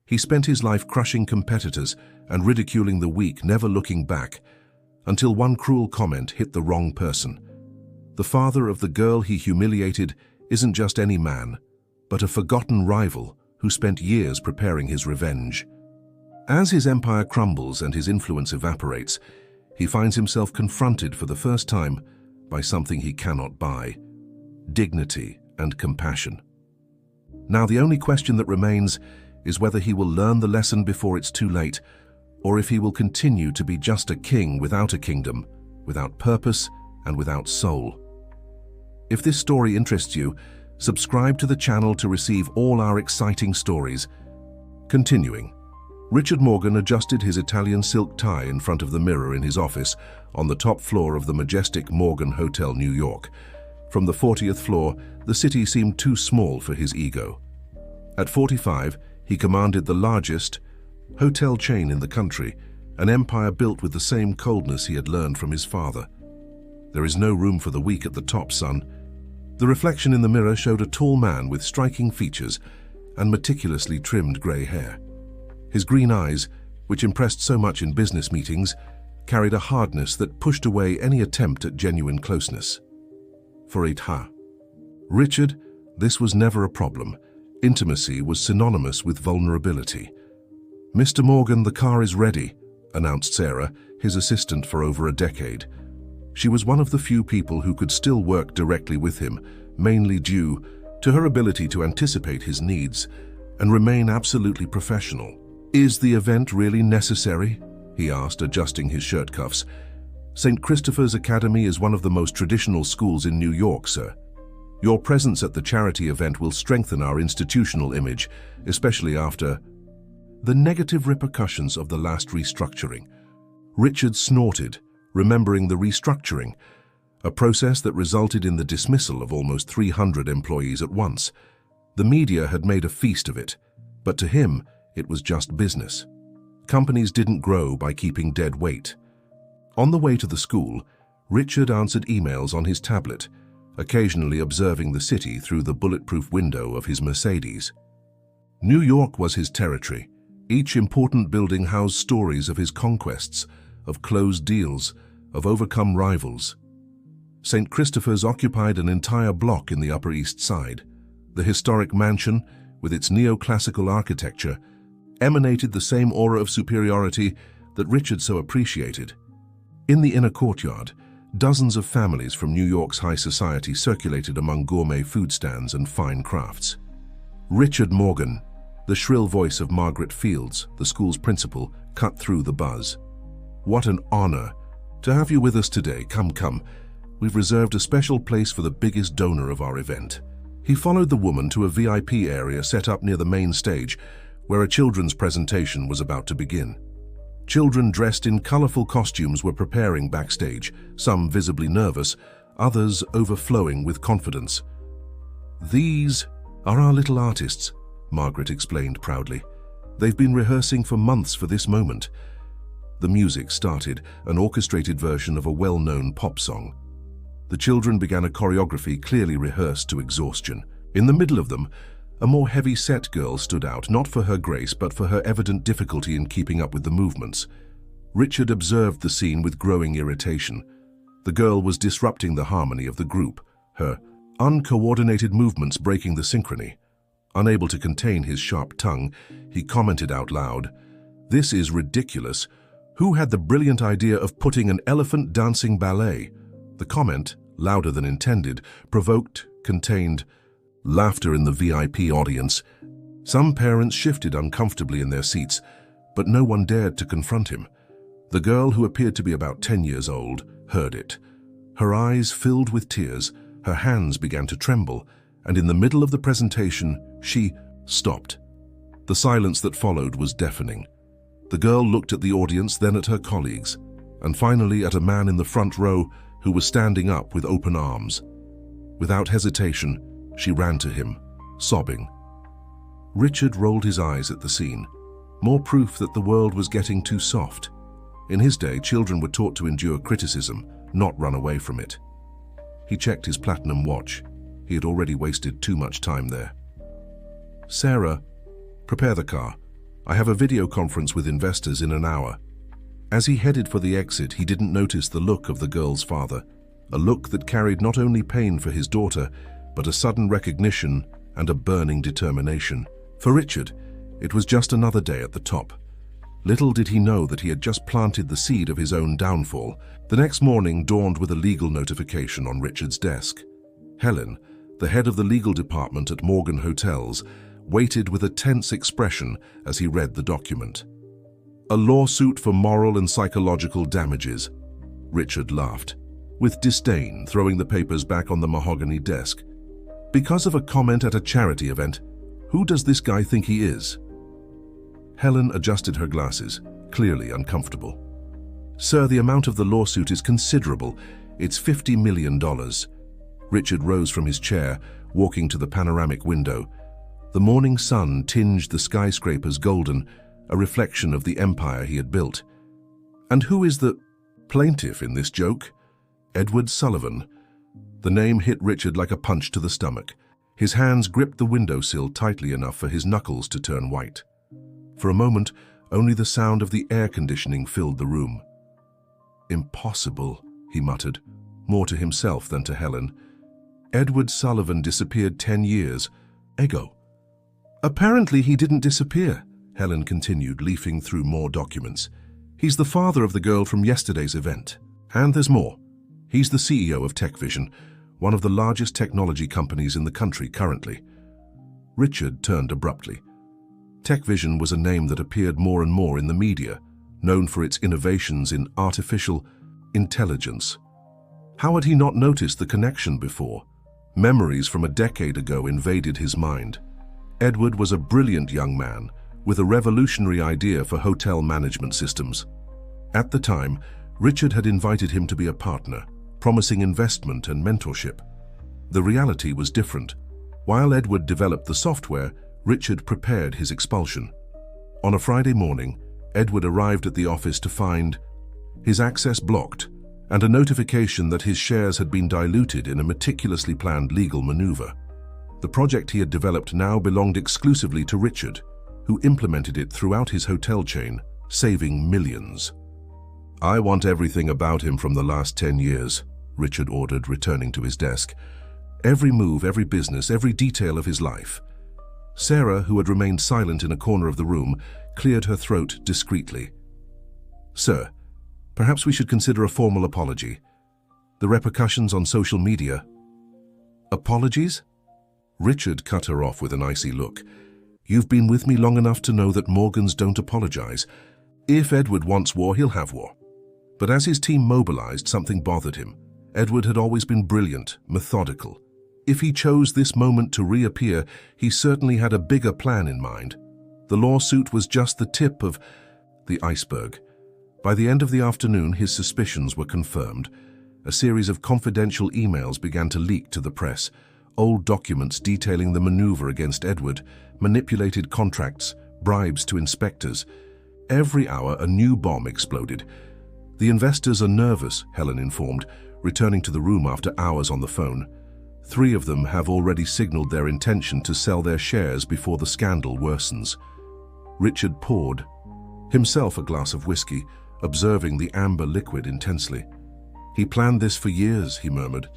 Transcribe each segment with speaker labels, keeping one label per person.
Speaker 1: He spent his life crushing competitors and ridiculing the weak, never looking back, until one cruel comment hit the wrong person. The father of the girl he humiliated isn't just any man, but a forgotten rival who spent years preparing his revenge. As his empire crumbles and his influence evaporates, he finds himself confronted for the first time by something he cannot buy: dignity and compassion. Now, the only question that remains is whether he will learn the lesson before it's too late, or if he will continue to be just a king without a kingdom, without purpose and without soul. If this story interests you, subscribe to the channel to receive all our exciting stories. Continuing, Richard Morgan adjusted his Italian silk tie in front of the mirror in his office on the top floor of the majestic Morgan Hotel, New York. From the 40th floor, the city seemed too small for his ego. At 45, he commanded the largest hotel chain in the country, an empire built with the same coldness he had learned from his father. There is no room for the weak at the top, son. The reflection in the mirror showed a tall man with striking features and meticulously trimmed grey hair. His green eyes, which impressed so much in business meetings, carried a hardness that pushed away any attempt at genuine closeness. For Richard, this was never a problem. Intimacy was synonymous with vulnerability. "Mr. Morgan, the car is ready," announced Sarah, his assistant for over a decade. She was one of the few people who could still work directly with him, mainly due to her ability to anticipate his needs and remain absolutely professional. "Is the event really necessary?" he asked, adjusting his shirt cuffs. "St. Christopher's Academy is one of the most traditional schools in New York, sir. Your presence at the charity event will strengthen our institutional image, especially after the negative repercussions of the last restructuring." Richard snorted, remembering the restructuring, a process that resulted in the dismissal of almost 300 employees at once. The media had made a feast of it, but to him, it was just business. Companies didn't grow by keeping dead weight. On the way to the school, Richard answered emails on his tablet, occasionally observing the city through the bulletproof window of his Mercedes. New York was his territory. Each important building housed stories of his conquests, of closed deals, of overcome rivals. St. Christopher's occupied an entire block in the Upper East Side. The historic mansion, with its neoclassical architecture, emanated the same aura of superiority that Richard so appreciated. In the inner courtyard, dozens of families from New York's high society circulated among gourmet food stands and fine crafts. "Richard Morgan," the shrill voice of Margaret Fields, the school's principal, cut through the buzz. "What an honor to have you with us today. Come. We've reserved a special place for the biggest donor of our event." He followed the woman to a VIP area set up near the main stage, where a children's presentation was about to begin. Children dressed in colorful costumes were preparing backstage, some visibly nervous, others overflowing with confidence. "These are our little artists," Margaret explained proudly. "They've been rehearsing for months for this moment." The music started, an orchestrated version of a well-known pop song. The children began a choreography clearly rehearsed to exhaustion. In the middle of them, a more heavy-set girl stood out, not for her grace but for her evident difficulty in keeping up with the movements. Richard observed the scene with growing irritation. The girl was disrupting the harmony of the group, her uncoordinated movements breaking the synchrony. Unable to contain his sharp tongue, he commented out loud, "This is ridiculous. Who had the brilliant idea of putting an elephant dancing ballet?" The comment, louder than intended, provoked, contained laughter in the VIP audience. Some parents shifted uncomfortably in their seats, but no one dared to confront him. The girl, who appeared to be about 10 years old, heard it. Her eyes filled with tears, her hands began to tremble, and in the middle of the presentation, she stopped. The silence that followed was deafening. The girl looked at the audience, then at her colleagues, and finally at a man in the front row who was standing up with open arms. Without hesitation, she ran to him, sobbing. Richard rolled his eyes at the scene. More proof that the world was getting too soft. In his day, children were taught to endure criticism, not run away from it. He checked his platinum watch. He had already wasted too much time there. "Sarah, prepare the car. I have a video conference with investors in an hour." As he headed for the exit, he didn't notice the look of the girl's father, a look that carried not only pain for his daughter, but a sudden recognition and a burning determination. For Richard, it was just another day at the top. Little did he know that he had just planted the seed of his own downfall. The next morning dawned with a legal notification on Richard's desk. Helen, the head of the legal department at Morgan Hotels, waited with a tense expression as he read the document. "A lawsuit for moral and psychological damages." Richard laughed, with disdain, throwing the papers back on the mahogany desk. "Because of a comment at a charity event? Who does this guy think he is?" Helen adjusted her glasses, clearly uncomfortable. "Sir, the amount of the lawsuit is considerable. It's $50 million. Richard rose from his chair, walking to the panoramic window. The morning sun tinged the skyscrapers golden, a reflection of the empire he had built. "And who is the plaintiff in this joke?" "Edward Sullivan." The name hit Richard like a punch to the stomach. His hands gripped the windowsill tightly enough for his knuckles to turn white. For a moment, only the sound of the air conditioning filled the room. "Impossible," he muttered, more to himself than to Helen. "Edward Sullivan disappeared 10 years ago." "Apparently he didn't disappear," Helen continued, leafing through more documents. "He's the father of the girl from yesterday's event. And there's more. He's the CEO of TechVision, one of the largest technology companies in the country currently." Richard turned abruptly. TechVision was a name that appeared more and more in the media, known for its innovations in artificial intelligence. How had he not noticed the connection before? Memories from a decade ago invaded his mind. Edward was a brilliant young man with a revolutionary idea for hotel management systems. At the time, Richard had invited him to be a partner, promising investment and mentorship. The reality was different. While Edward developed the software, Richard prepared his expulsion. On a Friday morning, Edward arrived at the office to find his access blocked and a notification that his shares had been diluted in a meticulously planned legal maneuver. The project he had developed now belonged exclusively to Richard, who implemented it throughout his hotel chain, saving millions. "I want everything about him from the last 10 years, Richard ordered, returning to his desk. "Every move, every business, every detail of his life." Sarah, who had remained silent in a corner of the room, cleared her throat discreetly. "Sir, perhaps we should consider a formal apology. The repercussions on social media." "Apologies?" Richard cut her off with an icy look. "You've been with me long enough to know that Morgans don't apologize. If Edward wants war, he'll have war." But as his team mobilized, something bothered him. Edward had always been brilliant, methodical. If he chose this moment to reappear, he certainly had a bigger plan in mind. The lawsuit was just the tip of the iceberg. By the end of the afternoon, his suspicions were confirmed. A series of confidential emails began to leak to the press. Old documents detailing the maneuver against Edward, manipulated contracts, bribes to inspectors. Every hour, a new bomb exploded. "The investors are nervous," Helen informed, returning to the room after hours on the phone. 3 of them have already signaled their intention to sell their shares before the scandal worsens. Richard poured himself a glass of whiskey, observing the amber liquid intensely. "He planned this for years," he murmured.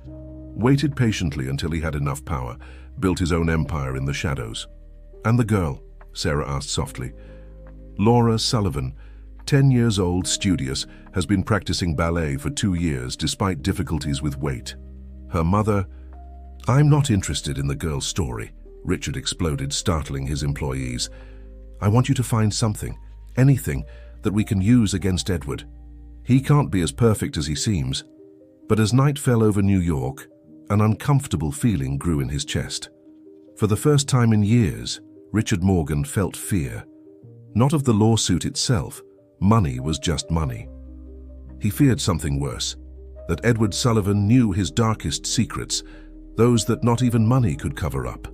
Speaker 1: "Waited patiently until he had enough power, built his own empire in the shadows." "And the girl?" Sarah asked softly. "Laura Sullivan, 10 years old, studious, has been practicing ballet for 2 years despite difficulties with weight. Her mother—" "I'm not interested in the girl's story," Richard exploded, startling his employees. "I want you to find something, anything, that we can use against Edward. He can't be as perfect as he seems." But as night fell over New York, an uncomfortable feeling grew in his chest. For the first time in years, Richard Morgan felt fear. Not of the lawsuit itself. Money was just money. He feared something worse, that Edward Sullivan knew his darkest secrets, those that not even money could cover up.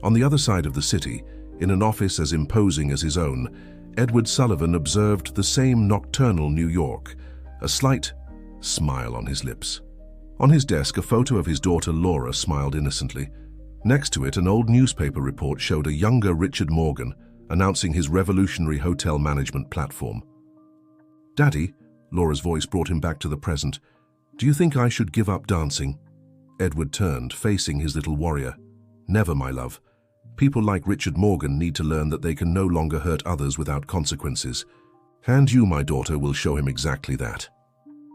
Speaker 1: On the other side of the city, in an office as imposing as his own, Edward Sullivan observed the same nocturnal New York, a slight smile on his lips. On his desk, a photo of his daughter Laura smiled innocently. Next to it, an old newspaper report showed a younger Richard Morgan, announcing his revolutionary hotel management platform. "Daddy," Laura's voice brought him back to the present, "do you think I should give up dancing?" Edward turned, facing his little warrior. "Never, my love. People like Richard Morgan need to learn that they can no longer hurt others without consequences. And you, my daughter, will show him exactly that."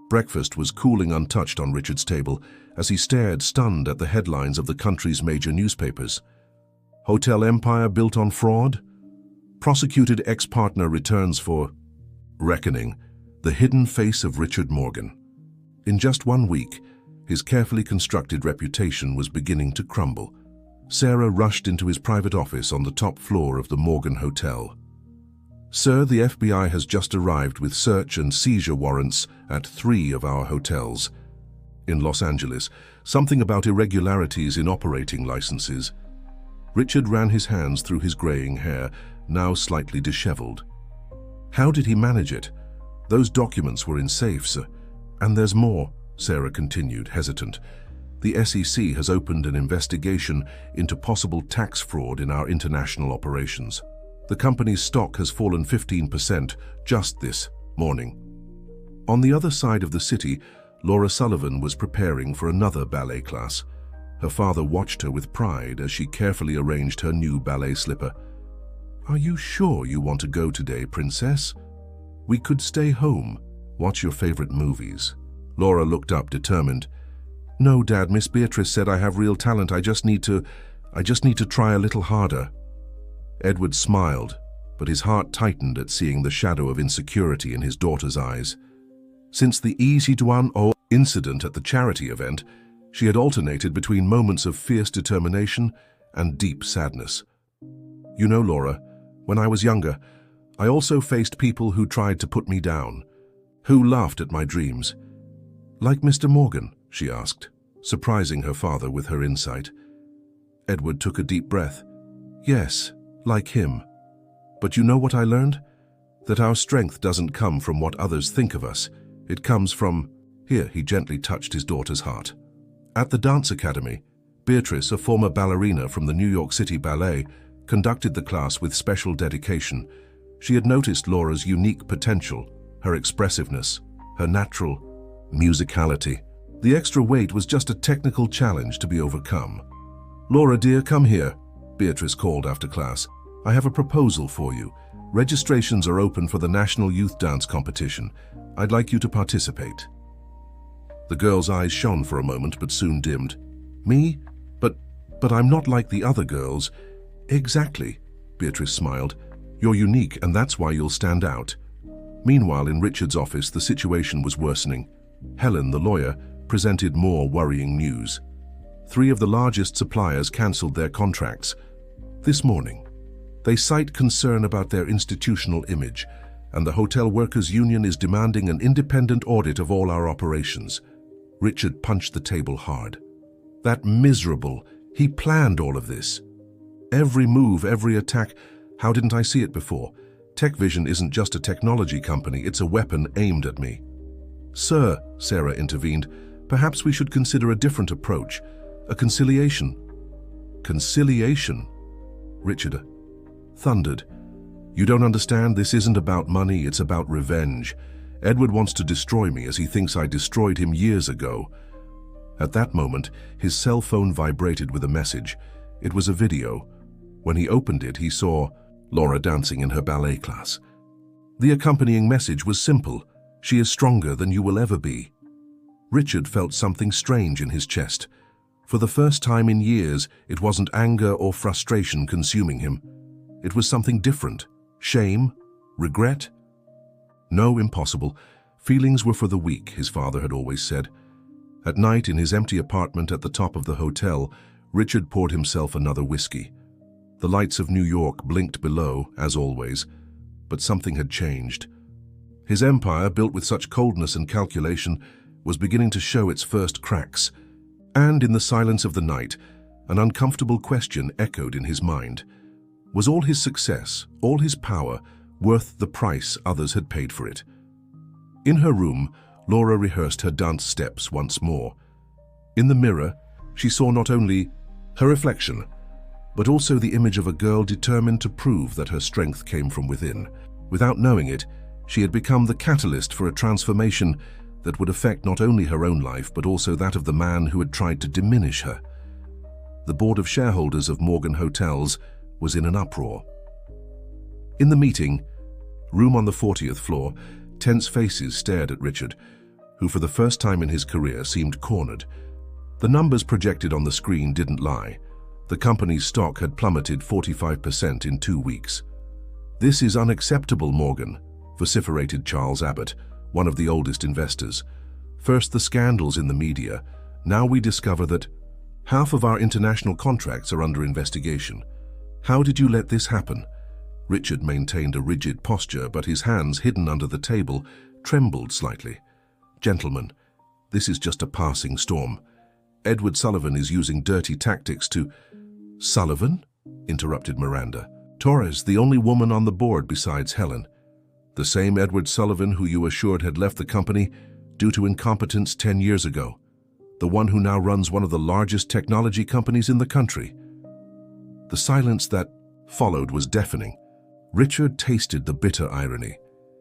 Speaker 1: Breakfast was cooling untouched on Richard's table as he stared stunned at the headlines of the country's major newspapers. Hotel empire built on fraud? Prosecuted ex-partner returns for reckoning. The hidden face of Richard Morgan. In just 1 week, his carefully constructed reputation was beginning to crumble. Sarah rushed into his private office on the top floor of the Morgan Hotel. "Sir, the FBI has just arrived with search and seizure warrants at 3 of our hotels in Los Angeles. Something about irregularities in operating licenses." Richard ran his hands through his graying hair, now slightly disheveled. "How did he manage it? Those documents were in safes. And there's more," Sarah continued, hesitant. "The SEC has opened an investigation into possible tax fraud in our international operations. The company's stock has fallen 15% just this morning." On the other side of the city, Laura Sullivan was preparing for another ballet class. Her father watched her with pride as she carefully arranged her new ballet slipper. "Are you sure you want to go today, princess? We could stay home, watch your favorite movies." Laura looked up, determined. "No, Dad, Miss Beatrice said I have real talent. I just need to try a little harder." Edward smiled, but his heart tightened at seeing the shadow of insecurity in his daughter's eyes. Since the easy-to-un-oh incident at the charity event, she had alternated between moments of fierce determination and deep sadness. "You know, Laura, when I was younger, I also faced people who tried to put me down, who laughed at my dreams." "Like Mr. Morgan?" she asked, surprising her father with her insight. Edward took a deep breath. "Yes, like him. But you know what I learned? That our strength doesn't come from what others think of us. It comes from—" Here he gently touched his daughter's heart. At the dance academy, Beatrice, a former ballerina from the New York City Ballet, conducted the class with special dedication. She had noticed Laura's unique potential, her expressiveness, her natural musicality. The extra weight was just a technical challenge to be overcome. "Laura, dear, come here," Beatrice called after class. "I have a proposal for you. Registrations are open for the National Youth Dance Competition. I'd like you to participate." The girl's eyes shone for a moment but soon dimmed. "Me? But I'm not like the other girls." "Exactly," Beatrice smiled. "You're unique, and that's why you'll stand out." Meanwhile, in Richard's office, the situation was worsening. Helen, the lawyer, presented more worrying news. 3 of the largest suppliers cancelled their contracts this morning. They cite concern about their institutional image, and the Hotel Workers' Union is demanding an independent audit of all our operations. Richard punched the table hard. That miserable, he planned all of this. Every move, every attack. How didn't I see it before? TechVision isn't just a technology company, it's a weapon aimed at me. "Sir," Sarah intervened, "perhaps we should consider a different approach. A conciliation." "Conciliation?" Richard thundered. "You don't understand. This isn't about money, it's about revenge. Edward wants to destroy me as he thinks I destroyed him years ago." At that moment, his cell phone vibrated with a message. It was a video. When he opened it, he saw Laura dancing in her ballet class. The accompanying message was simple. "She is stronger than you will ever be." Richard felt something strange in his chest. For the first time in years, it wasn't anger or frustration consuming him. It was something different. Shame? Regret? No, impossible. Feelings were for the weak, his father had always said. At night, in his empty apartment at the top of the hotel, Richard poured himself another whiskey. The lights of New York blinked below, as always, but something had changed. His empire, built with such coldness and calculation, was beginning to show its first cracks. And in the silence of the night, an uncomfortable question echoed in his mind. Was all his success, all his power, worth the price others had paid for it? In her room, Laura rehearsed her dance steps once more. In the mirror, she saw not only her reflection, but also the image of a girl determined to prove that her strength came from within. Without knowing it, she had become the catalyst for a transformation that would affect not only her own life, but also that of the man who had tried to diminish her. The board of shareholders of Morgan Hotels was in an uproar. In the meeting room on the 40th floor, tense faces stared at Richard, who for the first time in his career seemed cornered. The numbers projected on the screen didn't lie. The company's stock had plummeted 45% in 2 weeks. "This is unacceptable, Morgan," vociferated Charles Abbott, one of the oldest investors. "First the scandals in the media. Now we discover that half of our international contracts are under investigation. How did you let this happen?" Richard maintained a rigid posture, but his hands, hidden under the table, trembled slightly. "Gentlemen, this is just a passing storm. Edward Sullivan is using dirty tactics to—" "Sullivan?" interrupted Miranda. "Torres, the only woman on the board besides Helen. The same Edward Sullivan who you assured had left the company due to incompetence 10 years ago. The one who now runs one of the largest technology companies in the country." The silence that followed was deafening. Richard tasted the bitter irony.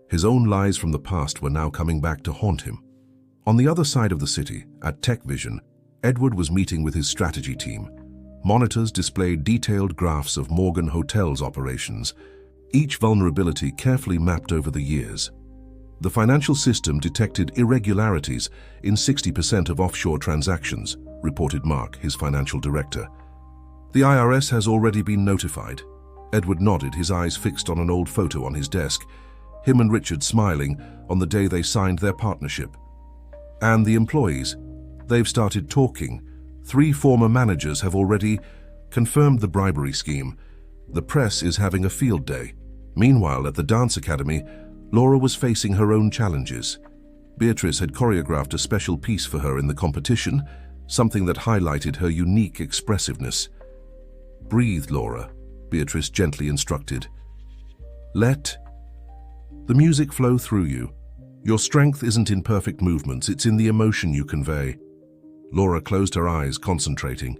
Speaker 1: His own lies from the past were now coming back to haunt him. On the other side of the city, at TechVision, Edward was meeting with his strategy team. Monitors displayed detailed graphs of Morgan Hotels' operations, each vulnerability carefully mapped over the years. The financial system detected irregularities in 60% of offshore transactions, reported Mark, his financial director. "The IRS has already been notified." Edward nodded, his eyes fixed on an old photo on his desk, him and Richard smiling on the day they signed their partnership. "And the employees? They've started talking. 3 former managers have already confirmed the bribery scheme. The press is having a field day." Meanwhile, at the dance academy, Laura was facing her own challenges. Beatrice had choreographed a special piece for her in the competition, something that highlighted her unique expressiveness. "Breathe, Laura," Beatrice gently instructed. "Let the music flow through you. Your strength isn't in perfect movements, it's in the emotion you convey." Laura closed her eyes, concentrating.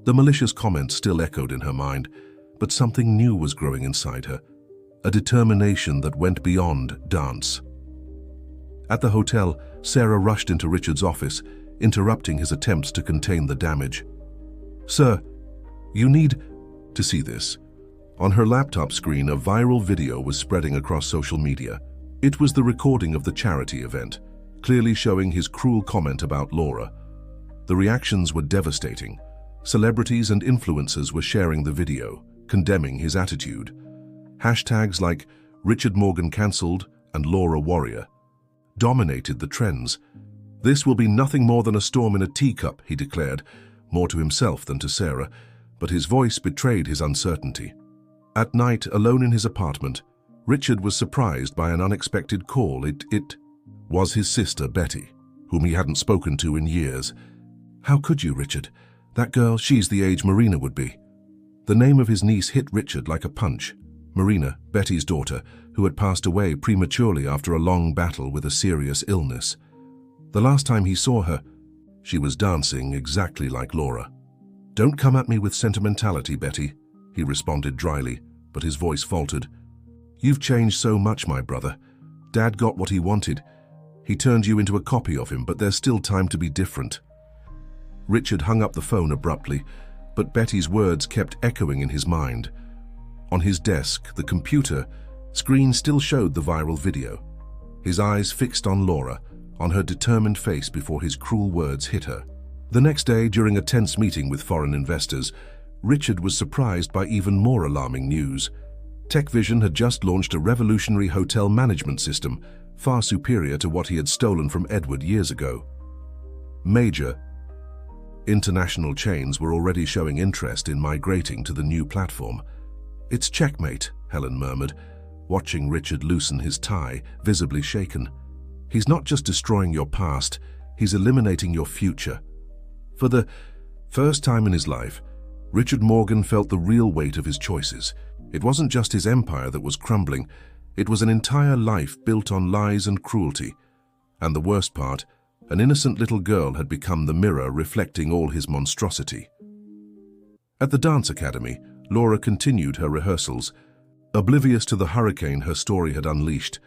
Speaker 1: The malicious comments still echoed in her mind, but something new was growing inside her, a determination that went beyond dance. At the hotel, Sarah rushed into Richard's office, interrupting his attempts to contain the damage. "Sir, you need to see this." On her laptop screen, a viral video was spreading across social media. It was the recording of the charity event, clearly showing his cruel comment about Laura. The reactions were devastating. Celebrities and influencers were sharing the video, condemning his attitude. Hashtags like "Richard Morgan cancelled" and "Laura Warrior" dominated the trends. "This will be nothing more than a storm in a teacup," he declared, more to himself than to Sarah, but his voice betrayed his uncertainty. At night, alone in his apartment, Richard was surprised by an unexpected call. It was his sister, Betty, whom he hadn't spoken to in years. "How could you, Richard? That girl, she's the age Marina would be." The name of his niece hit Richard like a punch. Marina, Betty's daughter, who had passed away prematurely after a long battle with a serious illness. The last time he saw her, she was dancing exactly like Laura. "Don't come at me with sentimentality, Betty," he responded dryly, but his voice faltered. "You've changed so much, my brother. Dad got what he wanted. He turned you into a copy of him, but there's still time to be different." Richard hung up the phone abruptly, but Betty's words kept echoing in his mind. On his desk, the computer screen still showed the viral video. His eyes fixed on Laura, on her determined face before his cruel words hit her. The next day, during a tense meeting with foreign investors, Richard was surprised by even more alarming news. TechVision had just launched a revolutionary hotel management system, far superior to what he had stolen from Edward years ago. Major international chains were already showing interest in migrating to the new platform. "It's checkmate," Helen murmured, watching Richard loosen his tie, visibly shaken. "He's not just destroying your past, he's eliminating your future." For the first time in his life, Richard Morgan felt the real weight of his choices. It wasn't just his empire that was crumbling, it was an entire life built on lies and cruelty. And the worst part, an innocent little girl had become the mirror reflecting all his monstrosity. At the dance academy, Laura continued her rehearsals, oblivious to the hurricane her story had unleashed.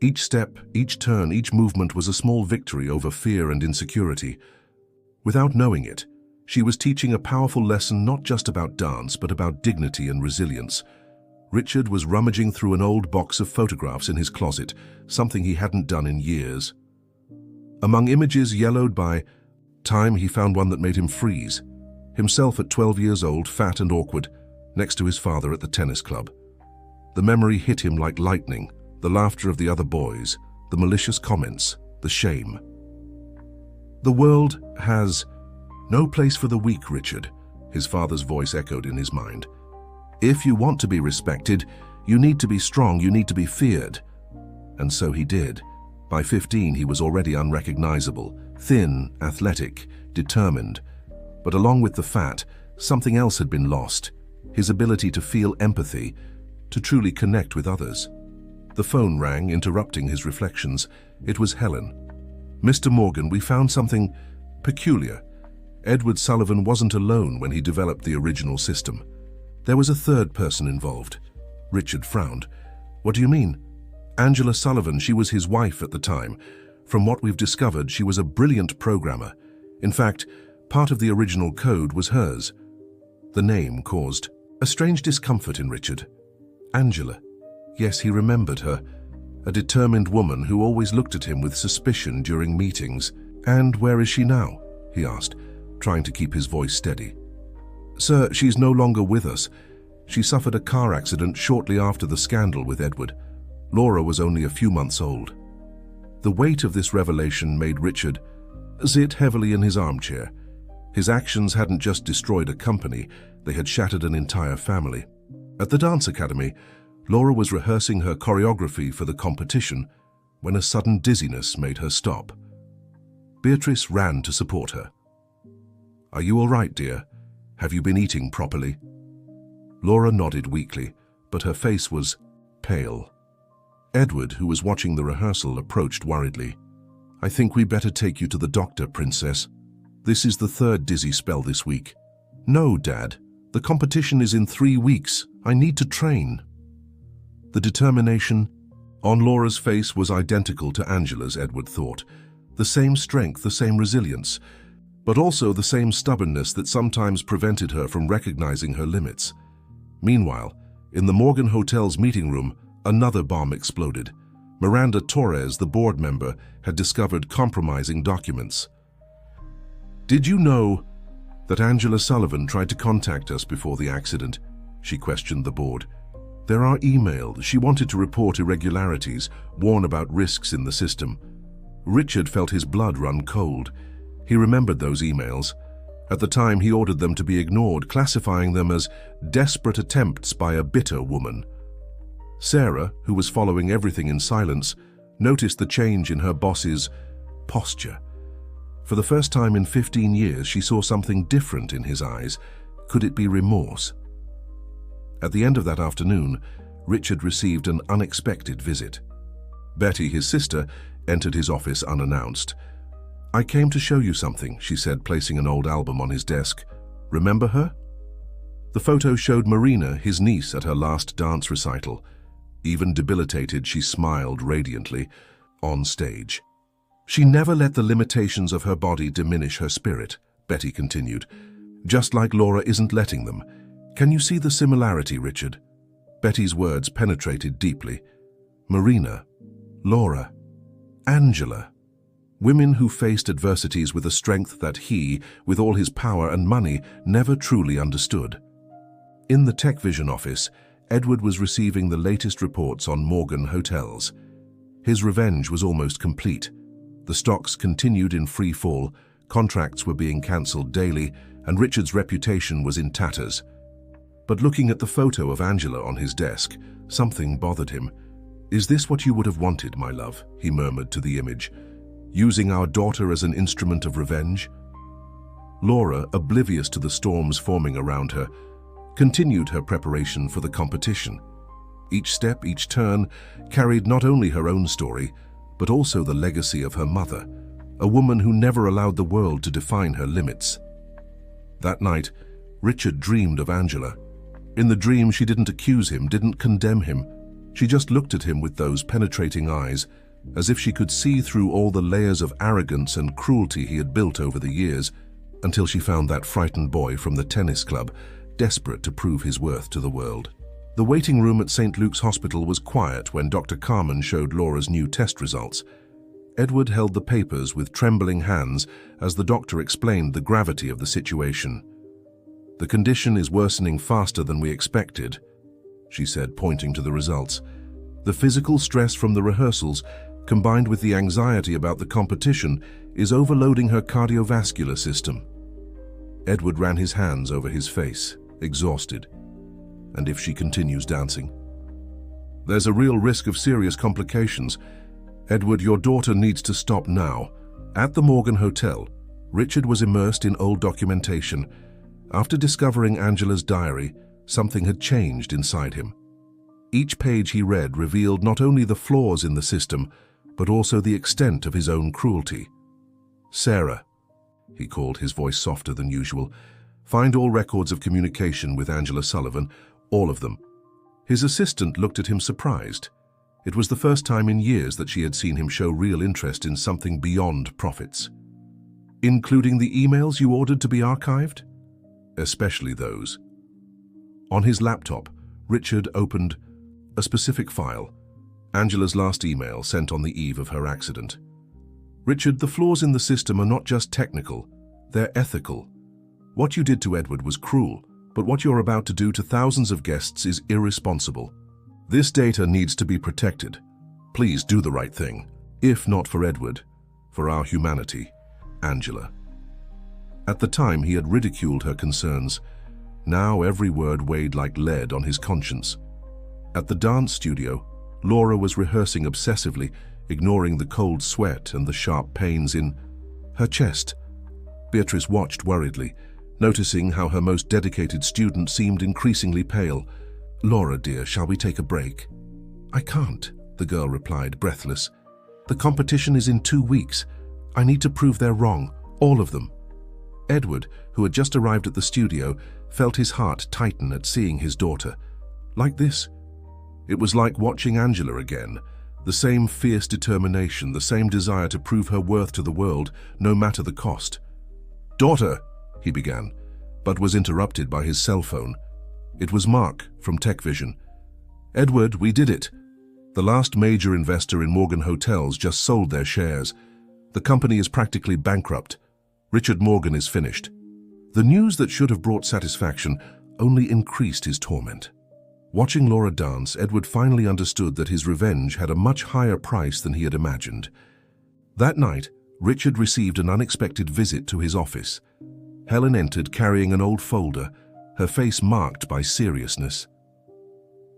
Speaker 1: Each step, each turn, each movement was a small victory over fear and insecurity. Without knowing it, she was teaching a powerful lesson not just about dance, but about dignity and resilience. Richard was rummaging through an old box of photographs in his closet, something he hadn't done in years. Among images yellowed by time, he found one that made him freeze. Himself at 12 years old, fat and awkward, next to his father at the tennis club. The memory hit him like lightning, the laughter of the other boys, the malicious comments, the shame. "The world has no place for the weak, Richard," his father's voice echoed in his mind. "If you want to be respected, you need to be strong, you need to be feared." And so he did. By 15, he was already unrecognizable, thin, athletic, determined. But along with the fat, something else had been lost: his ability to feel empathy, to truly connect with others. The phone rang, interrupting his reflections. It was Helen. "Mr. Morgan, we found something peculiar. Edward Sullivan wasn't alone when he developed the original system. There was a third person involved." Richard frowned. "What do you mean?" "Angela Sullivan, she was his wife at the time. From what we've discovered, she was a brilliant programmer. In fact, part of the original code was hers." The name caused a strange discomfort in Richard. Angela. Yes, he remembered her. A determined woman who always looked at him with suspicion during meetings. "And where is she now?" he asked, trying to keep his voice steady. "Sir, she's no longer with us. She suffered a car accident shortly after the scandal with Edward. Laura was only a few months old." The weight of this revelation made Richard sit heavily in his armchair. His actions hadn't just destroyed a company, they had shattered an entire family. At the dance academy, Laura was rehearsing her choreography for the competition when a sudden dizziness made her stop. Beatrice ran to support her. "Are you all right, dear? Have you been eating properly?" Laura nodded weakly, but her face was pale. Edward, who was watching the rehearsal, approached worriedly. "I think we better take you to the doctor, Princess. This is the third dizzy spell this week." "No, Dad. The competition is in 3 weeks. I need to train." The determination on Laura's face was identical to Angela's, Edward thought. The same strength, the same resilience, but also the same stubbornness that sometimes prevented her from recognizing her limits. Meanwhile, in the Morgan Hotel's meeting room, another bomb exploded. Miranda Torres, the board member, had discovered compromising documents. "Did you know that Angela Sullivan tried to contact us before the accident?" she questioned the board. "There are emails. She wanted to report irregularities, warn about risks in the system." Richard felt his blood run cold. He remembered those emails. At the time, he ordered them to be ignored, classifying them as desperate attempts by a bitter woman. Sarah, who was following everything in silence, noticed the change in her boss's posture. For the first time in 15 years, she saw something different in his eyes. Could it be remorse? At the end of that afternoon, Richard received an unexpected visit. Betty, his sister, entered his office unannounced. "I came to show you something," she said, placing an old album on his desk. "Remember her?" The photo showed Marina, his niece, at her last dance recital. Even debilitated, she smiled radiantly on stage. "She never let the limitations of her body diminish her spirit," Betty continued, "just like Laura isn't letting them. Can you see the similarity, Richard?" Betty's words penetrated deeply. Marina, Laura, Angela. Women who faced adversities with a strength that he, with all his power and money, never truly understood. In the Tech Vision office, Edward was receiving the latest reports on Morgan Hotels. His revenge was almost complete. The stocks continued in free fall, contracts were being cancelled daily, and Richard's reputation was in tatters. But looking at the photo of Angela on his desk, something bothered him. "Is this what you would have wanted, my love?" he murmured to the image. "Using our daughter as an instrument of revenge?" Laura, oblivious to the storms forming around her, continued her preparation for the competition. Each step, each turn, carried not only her own story, but also the legacy of her mother, a woman who never allowed the world to define her limits. That night, Richard dreamed of Angela. In the dream, she didn't accuse him, didn't condemn him. She just looked at him with those penetrating eyes, as if she could see through all the layers of arrogance and cruelty he had built over the years, until she found that frightened boy from the tennis club, desperate to prove his worth to the world. The waiting room at St. Luke's Hospital was quiet when Dr. Carmen showed Laura's new test results. Edward held the papers with trembling hands as the doctor explained the gravity of the situation. "The condition is worsening faster than we expected," she said, pointing to the results. "The physical stress from the rehearsals, combined with the anxiety about the competition, is overloading her cardiovascular system." Edward ran his hands over his face, exhausted. "And if she continues dancing?" "There's a real risk of serious complications. Edward, your daughter needs to stop now." At the Morgan Hotel, Richard was immersed in old documentation. After discovering Angela's diary, something had changed inside him. Each page he read revealed not only the flaws in the system, but also the extent of his own cruelty. "Sarah," he called, his voice softer than usual, "find all records of communication with Angela Sullivan, all of them." His assistant looked at him surprised. It was the first time in years that she had seen him show real interest in something beyond profits. "Including the emails you ordered to be archived?" "Especially those." On his laptop, Richard opened a specific file, Angela's last email sent on the eve of her accident. "Richard, the flaws in the system are not just technical, they're ethical. What you did to Edward was cruel, but what you're about to do to thousands of guests is irresponsible. This data needs to be protected. Please do the right thing. If not for Edward, for our humanity, Angela." At the time, he had ridiculed her concerns. Now every word weighed like lead on his conscience. At the dance studio, Laura was rehearsing obsessively, ignoring the cold sweat and the sharp pains in her chest. Beatrice watched worriedly, noticing how her most dedicated student seemed increasingly pale. "Laura, dear, shall we take a break?" "I can't," the girl replied, breathless. "The competition is in 2 weeks. I need to prove they're wrong, all of them." Edward, who had just arrived at the studio, felt his heart tighten at seeing his daughter. Like this. It was like watching Angela again. The same fierce determination, the same desire to prove her worth to the world, no matter the cost. "Daughter," he began, but was interrupted by his cell phone. It was Mark from TechVision. "Edward, we did it. The last major investor in Morgan Hotels just sold their shares. The company is practically bankrupt. Richard Morgan is finished." The news that should have brought satisfaction only increased his torment. Watching Laura dance, Edward finally understood that his revenge had a much higher price than he had imagined. That night, Richard received an unexpected visit to his office. Helen entered carrying an old folder, her face marked by seriousness.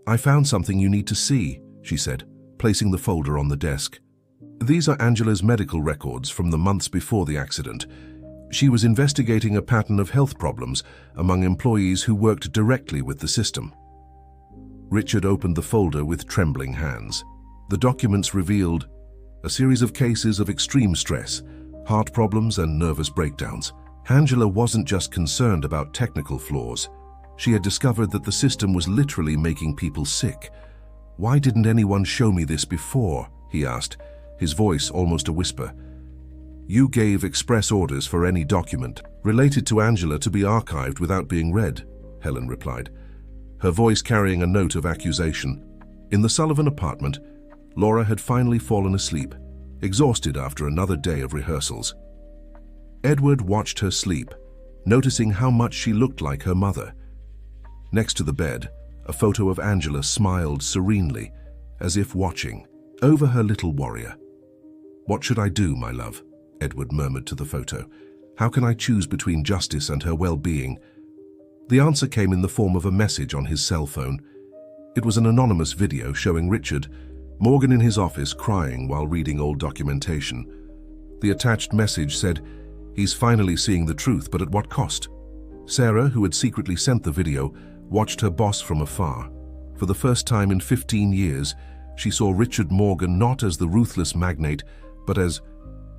Speaker 1: "I found something you need to see," she said, placing the folder on the desk. "These are Angela's medical records from the months before the accident. She was investigating a pattern of health problems among employees who worked directly with the system." Richard opened the folder with trembling hands. The documents revealed a series of cases of extreme stress, heart problems and nervous breakdowns. Angela wasn't just concerned about technical flaws. She had discovered that the system was literally making people sick. "Why didn't anyone show me this before?" he asked, his voice almost a whisper. "You gave express orders for any document related to Angela to be archived without being read," Helen replied, her voice carrying a note of accusation. In the Sullivan apartment, Laura had finally fallen asleep, exhausted after another day of rehearsals. Edward watched her sleep, noticing how much she looked like her mother. Next to the bed, a photo of Angela smiled serenely, as if watching over her little warrior. "What should I do, my love?" Edward murmured to the photo. "How can I choose between justice and her well-being?" The answer came in the form of a message on his cell phone. It was an anonymous video showing Richard Morgan in his office crying while reading old documentation. The attached message said, "He's finally seeing the truth, but at what cost?" Sarah, who had secretly sent the video, watched her boss from afar. For the first time in 15 years, she saw Richard Morgan not as the ruthless magnate, but as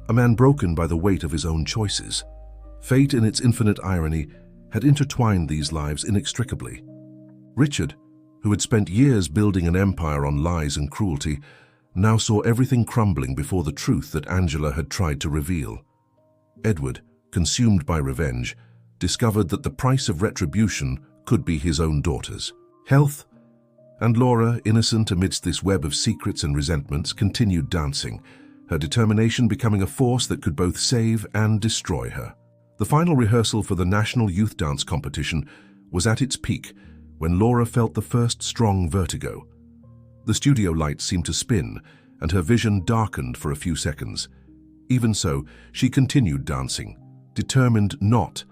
Speaker 1: a man broken by the weight of his own choices. Fate, in its infinite irony, had intertwined these lives inextricably. Richard, who had spent years building an empire on lies and cruelty, now saw everything crumbling before the truth that Angela had tried to reveal. Edward, consumed by revenge, discovered that the price of retribution could be his own daughters. Health, and Laura, innocent amidst this web of secrets and resentments, continued dancing, her determination becoming a force that could both save and destroy her. The final rehearsal for the National Youth Dance Competition was at its peak when Laura felt the first strong vertigo. The studio lights seemed to spin, and her vision darkened for a few seconds. Even so, she continued dancing, determined not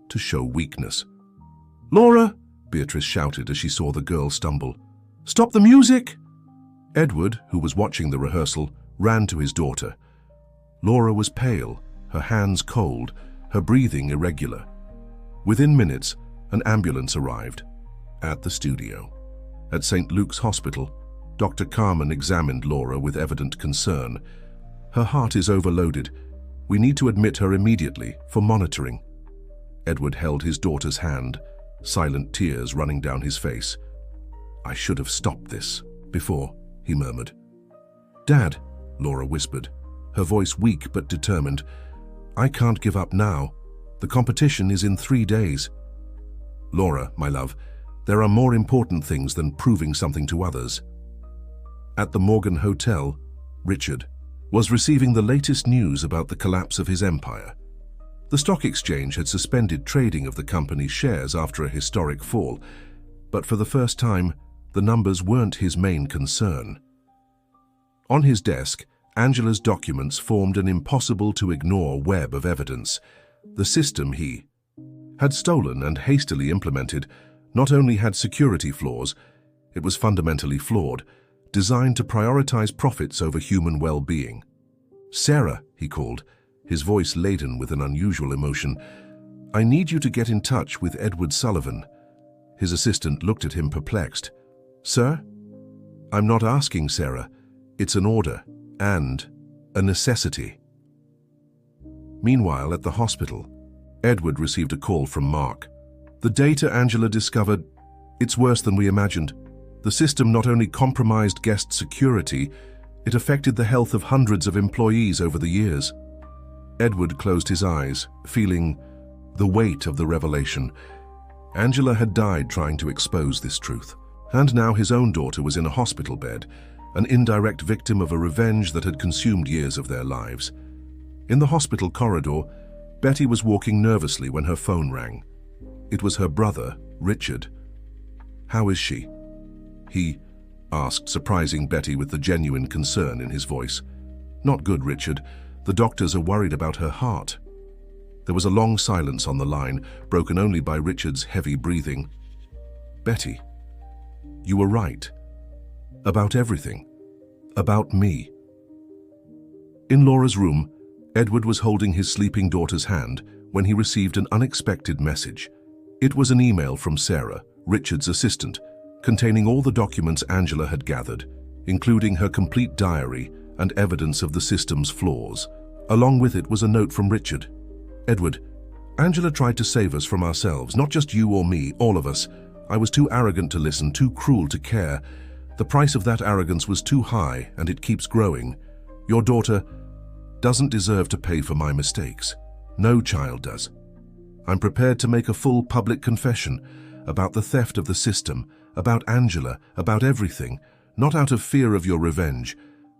Speaker 1: to show weakness. "Laura!" Beatrice shouted as she saw the girl stumble. "Stop the music!" Edward, who was watching the rehearsal, ran to his daughter. Laura was pale, her hands cold, her breathing irregular. Within minutes, an ambulance arrived at the studio. At St. Luke's Hospital, Dr. Carmen examined Laura with evident concern. "Her heart is overloaded. We need to admit her immediately for monitoring." Edward held his daughter's hand, silent tears running down his face. "I should have stopped this before," he murmured. "Dad," Laura whispered, her voice weak but determined, "I can't give up now. The competition is in 3 days." "Laura, my love, there are more important things than proving something to others." At the Morgan Hotel, Richard was receiving the latest news about the collapse of his empire. The stock exchange had suspended trading of the company's shares after a historic fall, but for the first time, the numbers weren't his main concern. On his desk, Angela's documents formed an impossible-to-ignore web of evidence. The system he had stolen and hastily implemented not only had security flaws, it was fundamentally flawed, designed to prioritize profits over human well-being. "Sarah," he called, his voice laden with an unusual emotion, "I need you to get in touch with Edward Sullivan." His assistant looked at him perplexed. "Sir?" "I'm not asking, Sarah. It's an order and a necessity." Meanwhile, at the hospital, Edward received a call from Mark. "The data Angela discovered, it's worse than we imagined. The system not only compromised guest security, it affected the health of hundreds of employees over the years." Edward closed his eyes, feeling the weight of the revelation. Angela had died trying to expose this truth, and now his own daughter was in a hospital bed, an indirect victim of a revenge that had consumed years of their lives. In the hospital corridor, Betty was walking nervously when her phone rang. It was her brother, Richard. "How is she?" he asked, surprising Betty with the genuine concern in his voice. "Not good, Richard. The doctors are worried about her heart." There was a long silence on the line, broken only by Richard's heavy breathing. "Betty, you were right. About everything. About me." In Laura's room, Edward was holding his sleeping daughter's hand when he received an unexpected message. It was an email from Sarah, Richard's assistant, containing all the documents Angela had gathered, including her complete diary and evidence of the system's flaws. Along with it was a note from Richard. "Edward, Angela tried to save us from ourselves, not just you or me, all of us. I was too arrogant to listen, too cruel to care. The price of that arrogance was too high, and it keeps growing. Your daughter doesn't deserve to pay for my mistakes. No child does. I'm prepared to make a full public confession about the theft of the system, about Angela, about everything, not out of fear of your revenge,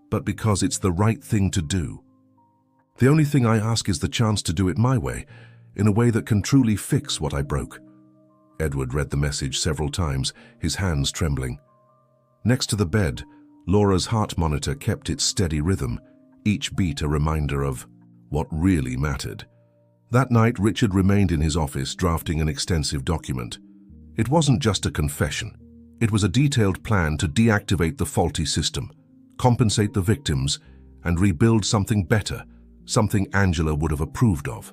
Speaker 1: but because it's the right thing to do. The only thing I ask is the chance to do it my way, in a way that can truly fix what I broke." Edward read the message several times, his hands trembling. Next to the bed, Laura's heart monitor kept its steady rhythm, each beat a reminder of what really mattered. That night, Richard remained in his office drafting an extensive document. It wasn't just a confession. It was a detailed plan to deactivate the faulty system, compensate the victims, and rebuild something better, something Angela would have approved of.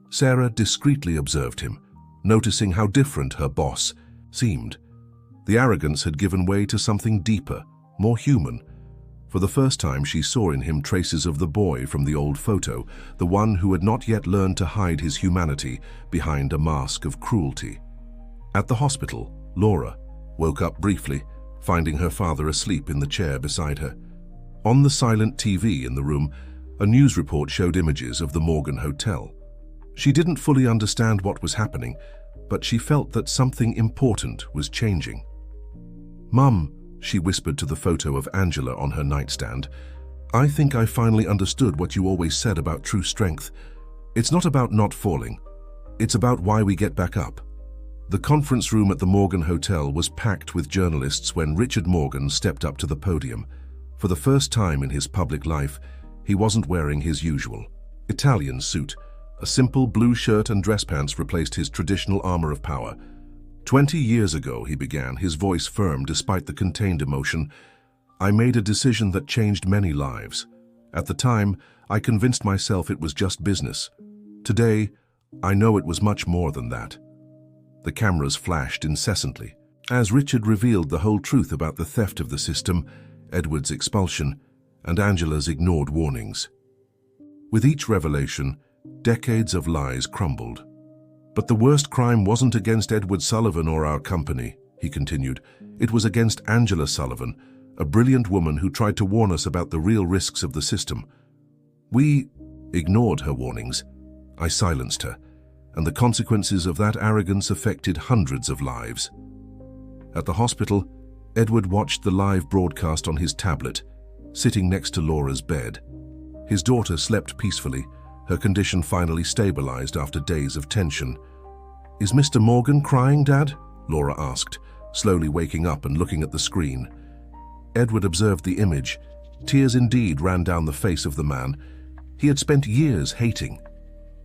Speaker 1: Sarah discreetly observed him, noticing how different her boss seemed. The arrogance had given way to something deeper, more human. For the first time, she saw in him traces of the boy from the old photo, the one who had not yet learned to hide his humanity behind a mask of cruelty. At the hospital, Laura woke up briefly, finding her father asleep in the chair beside her. On the silent TV in the room, a news report showed images of the Morgan Hotel. She didn't fully understand what was happening, but she felt that something important was changing. "Mum," she whispered to the photo of Angela on her nightstand, "I think I finally understood what you always said about true strength. It's not about not falling. It's about why we get back up." The conference room at the Morgan Hotel was packed with journalists when Richard Morgan stepped up to the podium. For the first time in his public life, he wasn't wearing his usual Italian suit. A simple blue shirt and dress pants replaced his traditional armor of power. 20 years ago, he began, his voice firm despite the contained emotion. "I made a decision that changed many lives. At the time, I convinced myself it was just business. Today, I know it was much more than that." The cameras flashed incessantly as Richard revealed the whole truth about the theft of the system, Edward's expulsion, and Angela's ignored warnings. With each revelation, decades of lies crumbled. "But the worst crime wasn't against Edward Sullivan or our company," he continued. "It was against Angela Sullivan, a brilliant woman who tried to warn us about the real risks of the system. We ignored her warnings. I silenced her, and the consequences of that arrogance affected hundreds of lives." At the hospital, Edward watched the live broadcast on his tablet, sitting next to Laura's bed. His daughter slept peacefully, her condition finally stabilized after days of tension. "Is Mr. Morgan crying, Dad?" Laura asked, slowly waking up and looking at the screen. Edward observed the image. Tears indeed ran down the face of the man he had spent years hating.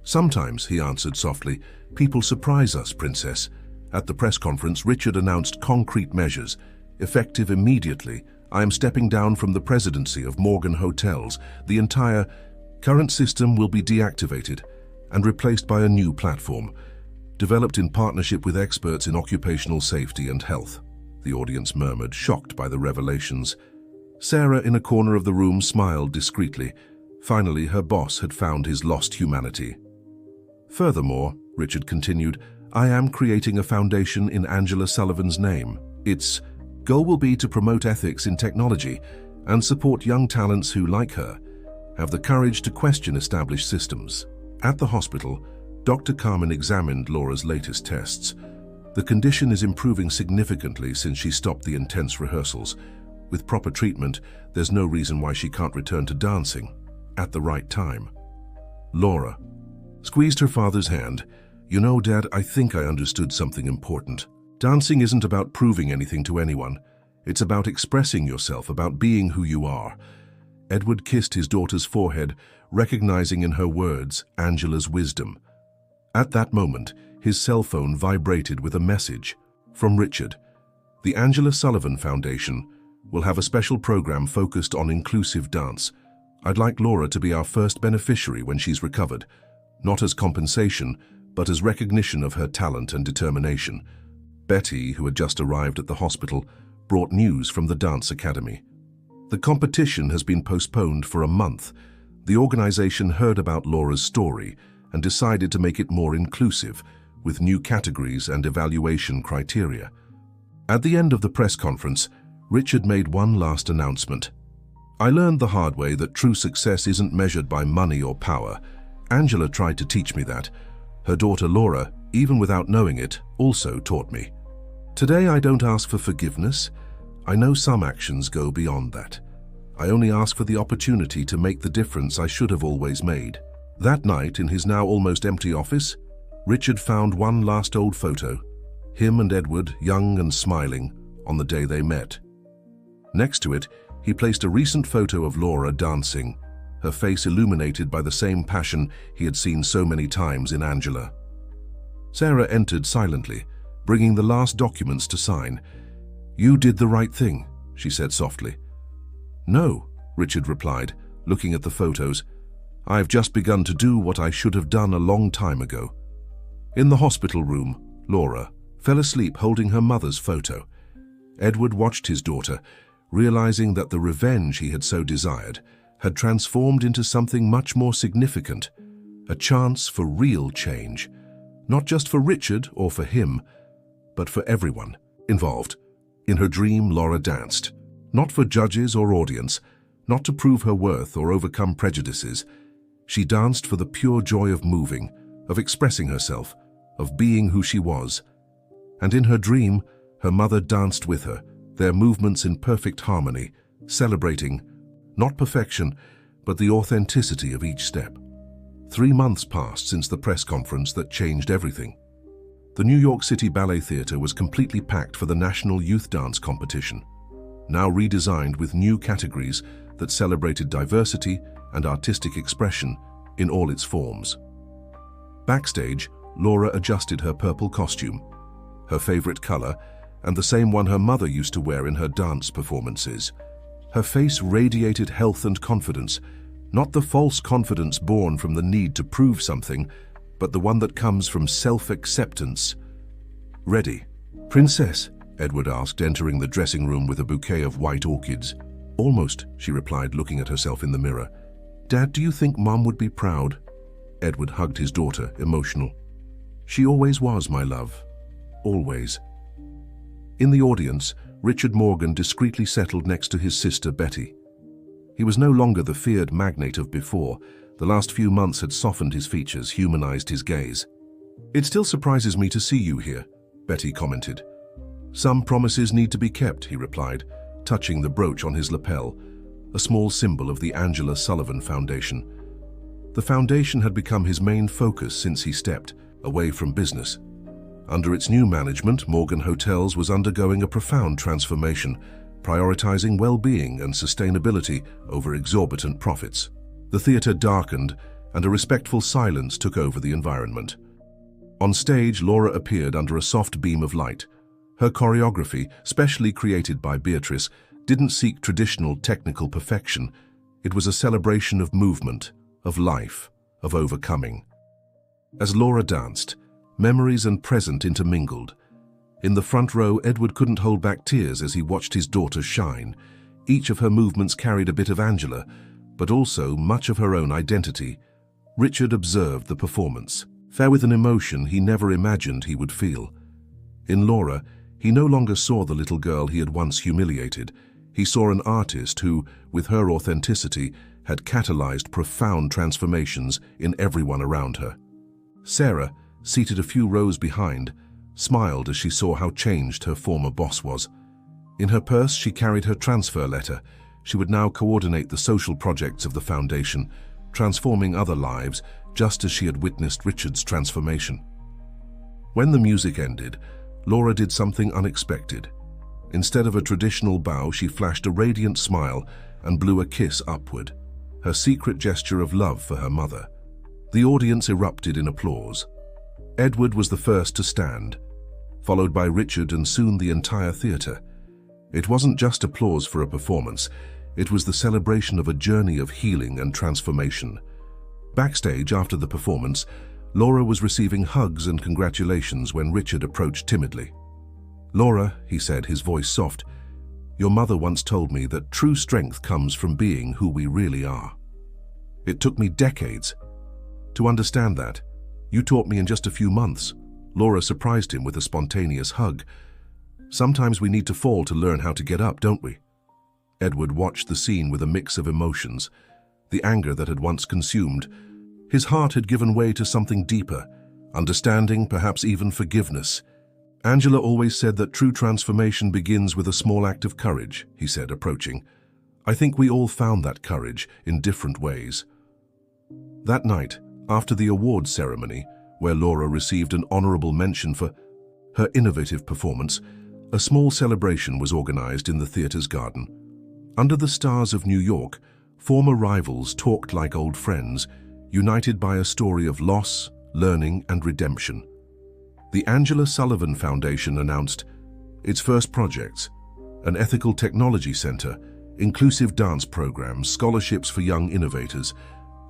Speaker 1: "Sometimes," he answered softly, "people surprise us, Princess." At the press conference, Richard announced concrete measures. "Effective immediately, I am stepping down from the presidency of Morgan Hotels. The entire current system will be deactivated and replaced by a new platform, developed in partnership with experts in occupational safety and health." The audience murmured, shocked by the revelations. Sarah, in a corner of the room, smiled discreetly. Finally, her boss had found his lost humanity. "Furthermore," Richard continued, "I am creating a foundation in Angela Sullivan's name. Its goal will be to promote ethics in technology and support young talents who, like her, have the courage to question established systems." At the hospital, Dr. Carmen examined Laura's latest tests. The condition is improving significantly since she stopped the intense rehearsals. With proper treatment, there's no reason why she can't return to dancing at the right time. Laura squeezed her father's hand. "You know, Dad, I think I understood something important. Dancing isn't about proving anything to anyone. It's about expressing yourself, about being who you are." Edward kissed his daughter's forehead, recognizing in her words Angela's wisdom. At that moment, his cell phone vibrated with a message from Richard. "The Angela Sullivan Foundation will have a special program focused on inclusive dance. I'd like Laura to be our first beneficiary when she's recovered, not as compensation, but as recognition of her talent and determination." Betty, who had just arrived at the hospital, brought news from the dance academy. "The competition has been postponed for a month. The organization heard about Laura's story and decided to make it more inclusive, with new categories and evaluation criteria." At the end of the press conference, Richard made one last announcement. "I learned the hard way that true success isn't measured by money or power. Angela tried to teach me that. Her daughter Laura, even without knowing it, also taught me. Today I don't ask for forgiveness. I know some actions go beyond that. I only ask for the opportunity to make the difference I should have always made." That night, in his now almost empty office, Richard found one last old photo, him and Edward, young and smiling, on the day they met. Next to it, he placed a recent photo of Laura dancing, her face illuminated by the same passion he had seen so many times in Angela. Sarah entered silently, bringing the last documents to sign. "You did the right thing," she said softly. "No," Richard replied, looking at the photos. "I've just begun to do what I should have done a long time ago." In the hospital room, Laura fell asleep holding her mother's photo. Edward watched his daughter, realizing that the revenge he had so desired had transformed into something much more significant, a chance for real change, not just for Richard or for him, but for everyone involved. In her dream, Laura danced, not for judges or audience, not to prove her worth or overcome prejudices. She danced for the pure joy of moving, of expressing herself, of being who she was. And in her dream, her mother danced with her, their movements in perfect harmony, celebrating not perfection, but the authenticity of each step. 3 months passed since the press conference that changed everything. The New York City Ballet Theatre was completely packed for the National Youth Dance Competition, now redesigned with new categories that celebrated diversity and artistic expression in all its forms. Backstage, Laura adjusted her purple costume, her favorite color, and the same one her mother used to wear in her dance performances. Her face radiated health and confidence, not the false confidence born from the need to prove something, but the one that comes from self-acceptance. "Ready, Princess?" Edward asked, entering the dressing room with a bouquet of white orchids. "Almost," she replied, looking at herself in the mirror. "Dad, do you think Mom would be proud?" Edward hugged his daughter, emotional. "She always was, my love. Always." In the audience, Richard Morgan discreetly settled next to his sister Betty. He was no longer the feared magnate of before. The last few months had softened his features, humanized his gaze. "It still surprises me to see you here," Betty commented. "Some promises need to be kept," he replied, touching the brooch on his lapel, a small symbol of the Angela Sullivan Foundation. The foundation had become his main focus since he stepped away from business. Under its new management, Morgan Hotels was undergoing a profound transformation, prioritizing well-being and sustainability over exorbitant profits. The theater darkened, and a respectful silence took over the environment. On stage, Laura appeared under a soft beam of light. Her choreography, specially created by Beatrice, didn't seek traditional technical perfection. It was a celebration of movement, of life, of overcoming. As Laura danced, memories and present intermingled. In the front row, Edward couldn't hold back tears as he watched his daughter shine. Each of her movements carried a bit of Angela, but also much of her own identity. Richard observed the performance, filled with an emotion he never imagined he would feel. In Laura, he no longer saw the little girl he had once humiliated. He saw an artist who, with her authenticity, had catalyzed profound transformations in everyone around her. Sarah, seated a few rows behind, smiled as she saw how changed her former boss was. In her purse, she carried her transfer letter. She would now coordinate the social projects of the foundation, transforming other lives just as she had witnessed Richard's transformation. When the music ended, Laura did something unexpected. Instead of a traditional bow, she flashed a radiant smile and blew a kiss upward, her secret gesture of love for her mother. The audience erupted in applause. Edward was the first to stand, followed by Richard and soon the entire theater. It wasn't just applause for a performance, it was the celebration of a journey of healing and transformation. Backstage after the performance, Laura was receiving hugs and congratulations when Richard approached timidly. "Laura," he said, his voice soft, "your mother once told me that true strength comes from being who we really are. It took me decades to understand that. You taught me in just a few months." Laura surprised him with a spontaneous hug. "Sometimes we need to fall to learn how to get up, don't we?" Edward watched the scene with a mix of emotions. The anger that had once consumed. His heart had given way to something deeper, understanding, perhaps even forgiveness. "Angela always said that true transformation begins with a small act of courage," he said, approaching. "I think we all found that courage in different ways." That night, after the awards ceremony, where Laura received an honorable mention for her innovative performance, a small celebration was organized in the theater's garden. Under the stars of New York, former rivals talked like old friends, united by a story of loss, learning, and redemption. The Angela Sullivan Foundation announced its first projects: an ethical technology center, inclusive dance programs, scholarships for young innovators.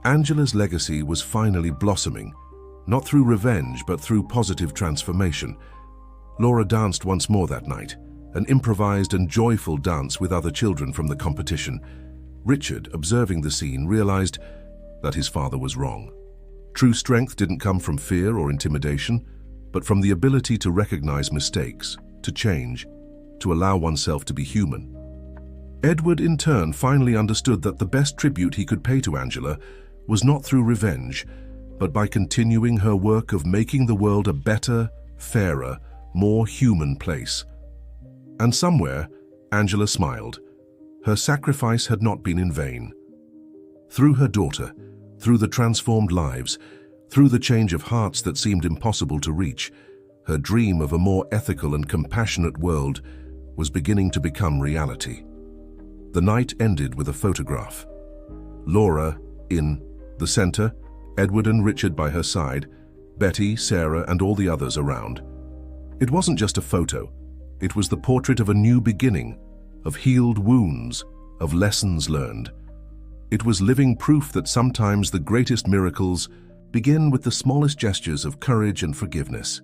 Speaker 1: Angela's legacy was finally blossoming, not through revenge but through positive transformation. Laura danced once more that night, an improvised and joyful dance with other children from the competition. Richard, observing the scene, realized that his father was wrong. True strength didn't come from fear or intimidation, but from the ability to recognize mistakes, to change, to allow oneself to be human. Edward, in turn, finally understood that the best tribute he could pay to Angela was not through revenge, but by continuing her work of making the world a better, fairer, more human place. And somewhere, Angela smiled. Her sacrifice had not been in vain. Through her daughter, through the transformed lives, through the change of hearts that seemed impossible to reach, her dream of a more ethical and compassionate world was beginning to become reality. The night ended with a photograph. Laura in the center, Edward and Richard by her side, Betty, Sarah, and all the others around. It wasn't just a photo. It was the portrait of a new beginning, of healed wounds, of lessons learned. It was living proof that sometimes the greatest miracles begin with the smallest gestures of courage and forgiveness.